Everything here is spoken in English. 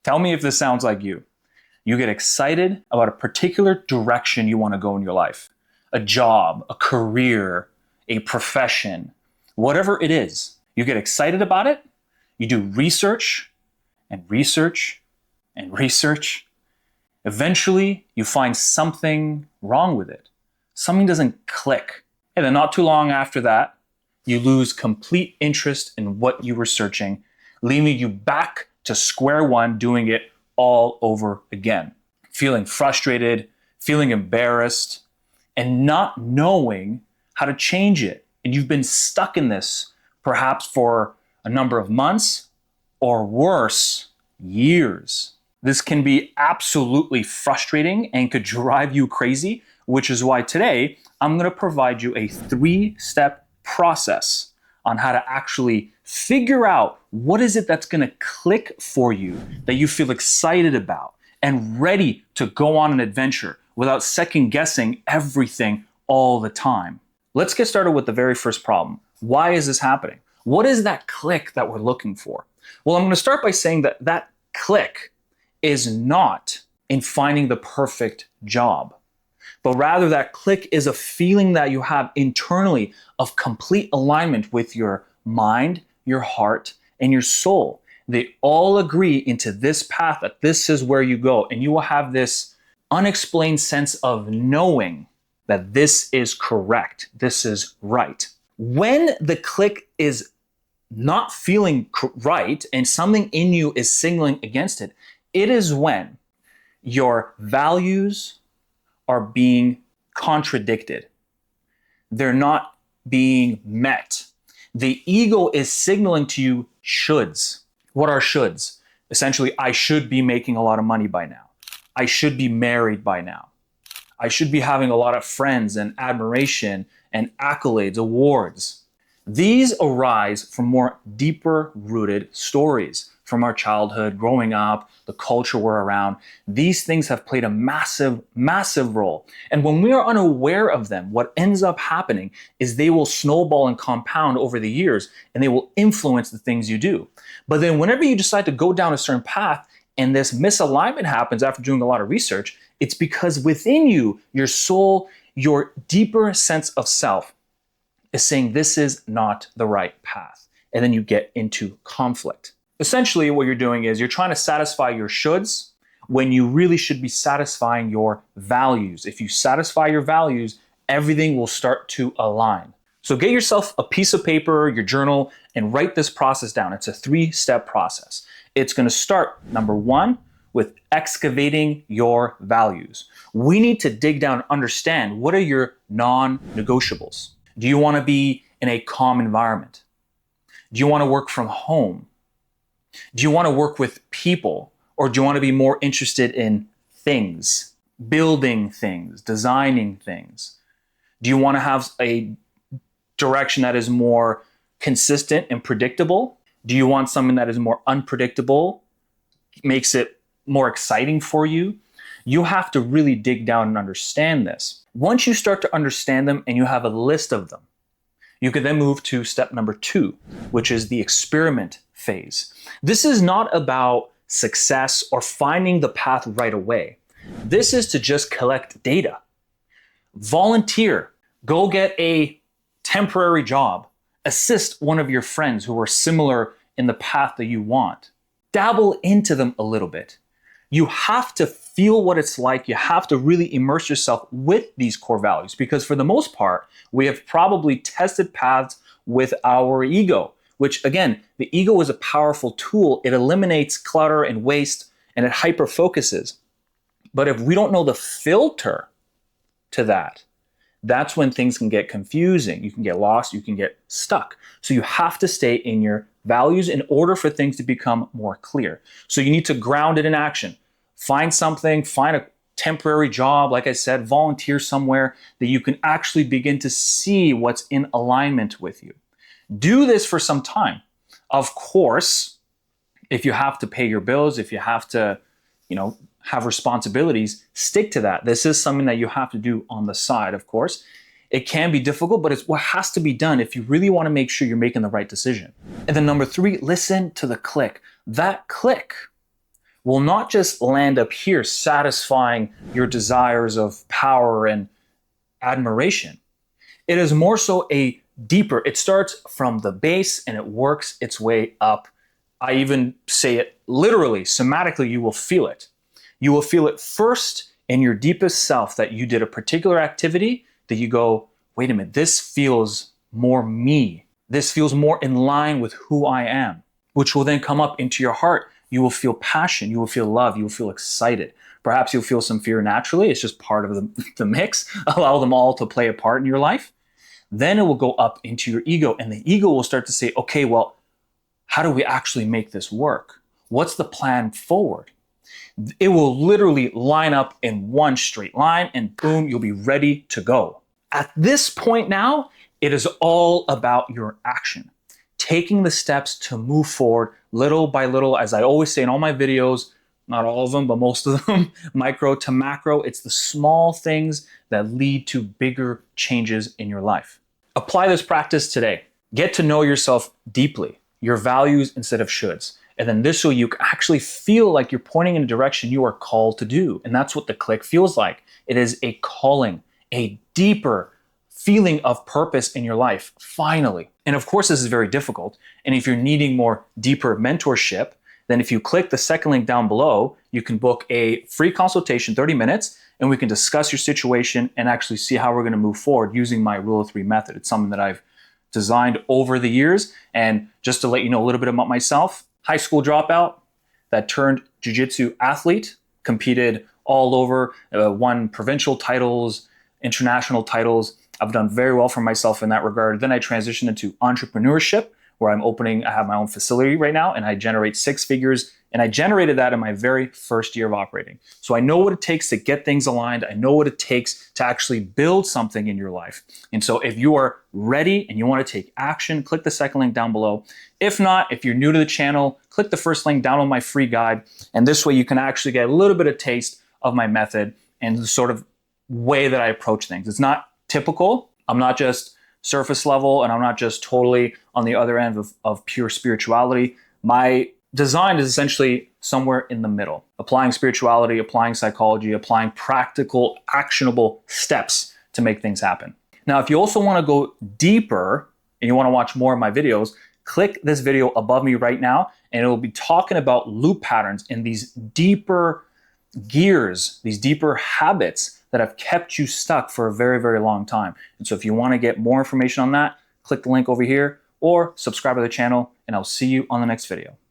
Tell me if this sounds like you. You get excited about a particular direction you want to go in your life. A job, a career, a profession, whatever it is. You get excited about it. You do research and research and research. Eventually, you find something wrong with it. Something doesn't click. And then not too long after that, you lose complete interest in what you were searching, leaving you back to square one, doing it all over again. Feeling frustrated, feeling embarrassed, and not knowing how to change it. And you've been stuck in this perhaps for a number of months or worse, years. This can be absolutely frustrating and could drive you crazy, which is why today I'm going to provide you a 3-step process on how to actually figure out what is it that's going to click for you that you feel excited about and ready to go on an adventure without second guessing everything all the time. Let's get started with the very first problem. Why is this happening? What is that click that we're looking for? Well, I'm going to start by saying that that click is not in finding the perfect job, but rather that click is a feeling that you have internally of complete alignment with your mind, your heart, and your soul. They all agree into this path that this is where you go, and you will have this unexplained sense of knowing that this is correct, this is right. When the click is not feeling right and something in you is signaling against it, it is when your values are being contradicted. They're not being met. The ego is signaling to you shoulds. What are shoulds? Essentially, I should be making a lot of money by now. I should be married by now. I should be having a lot of friends and admiration and accolades, awards. These arise from more deeper rooted stories from our childhood, growing up, the culture we're around. These things have played a massive, massive role. And when we are unaware of them, what ends up happening is they will snowball and compound over the years, and they will influence the things you do. But then whenever you decide to go down a certain path and this misalignment happens after doing a lot of research, it's because within you, your soul, your deeper sense of self is saying this is not the right path. And then you get into conflict. Essentially, what you're doing is you're trying to satisfy your shoulds when you really should be satisfying your values. If you satisfy your values, everything will start to align. So get yourself a piece of paper, your journal, and write this process down. It's a 3-step process. It's going to start, number 1, with excavating your values. We need to dig down and understand what are your non-negotiables. Do you want to be in a calm environment? Do you want to work from home? Do you want to work with people, or do you want to be more interested in things, building things, designing things? Do you want to have a direction that is more consistent and predictable? Do you want something that is more unpredictable, makes it more exciting for you? You have to really dig down and understand this. Once you start to understand them and you have a list of them, you can then move to step number 2, which is the experiment phase. This is not about success or finding the path right away. This is to just collect data. Volunteer. Go get a temporary job. Assist one of your friends who are similar in the path that you want. Dabble into them a little bit. You have to feel what it's like. You have to really immerse yourself with these core values, because for the most part, we have probably tested paths with our ego, which again, the ego is a powerful tool. It eliminates clutter and waste, and it hyper focuses. But if we don't know the filter to that, that's when things can get confusing. You can get lost, you can get stuck. So you have to stay in your values in order for things to become more clear. So you need to ground it in action. Find something, find a temporary job, like I said, volunteer somewhere that you can actually begin to see what's in alignment with you. Do this for some time. Of course, if you have to pay your bills, if you have to, have responsibilities, stick to that. This is something that you have to do on the side, of course. It can be difficult, but it's what has to be done if you really want to make sure you're making the right decision. And then number 3, listen to the click. That click will not just land up here satisfying your desires of power and admiration. It is more so a deeper, it starts from the base and it works its way up. I even say it literally, somatically, you will feel it. You will feel it first in your deepest self that you did a particular activity that you go, wait a minute, this feels more me. This feels more in line with who I am, which will then come up into your heart. You will feel passion, you will feel love, you will feel excited. Perhaps you'll feel some fear naturally. It's just part of the mix. Allow them all to play a part in your life. Then it will go up into your ego, and the ego will start to say, okay, well, how do we actually make this work? What's the plan forward? It will literally line up in one straight line, and boom, you'll be ready to go. At this point now, it is all about your action. Taking the steps to move forward little by little, as I always say in all my videos, not all of them, but most of them, micro to macro. It's the small things that lead to bigger changes in your life. Apply this practice today. Get to know yourself deeply, your values instead of shoulds. And then this way you actually feel like you're pointing in a direction you are called to do. And that's what the click feels like. It is a calling, a deeper feeling of purpose in your life, finally. And of course, this is very difficult. And if you're needing more deeper mentorship, then if you click the second link down below, you can book a free consultation, 30 minutes, and we can discuss your situation and actually see how we're going to move forward using my Rule of 3 method. It's something that I've designed over the years. And just to let you know a little bit about myself, high school dropout that turned jiu-jitsu athlete, competed all over, won provincial titles, international titles. I've done very well for myself in that regard. Then I transitioned into entrepreneurship, where I have my own facility right now, and I generate 6 figures, and I generated that in my very first year of operating. So I know what it takes to get things aligned. I know what it takes to actually build something in your life. And so if you are ready and you want to take action, click the second link down below. If not, if you're new to the channel, click the first link, download my free guide, and this way you can actually get a little bit of taste of my method and the sort of way that I approach things. It's not typical. I'm not just surface level, and I'm not just totally on the other end of pure spirituality. My design is essentially somewhere in the middle, applying spirituality, applying psychology, applying practical, actionable steps to make things happen. Now, if you also want to go deeper and you want to watch more of my videos, click this video above me right now, and it will be talking about loop patterns and these deeper gears, these deeper habits that have kept you stuck for a very, very long time. And so if you want to get more information on that, click the link over here or subscribe to the channel, and I'll see you on the next video.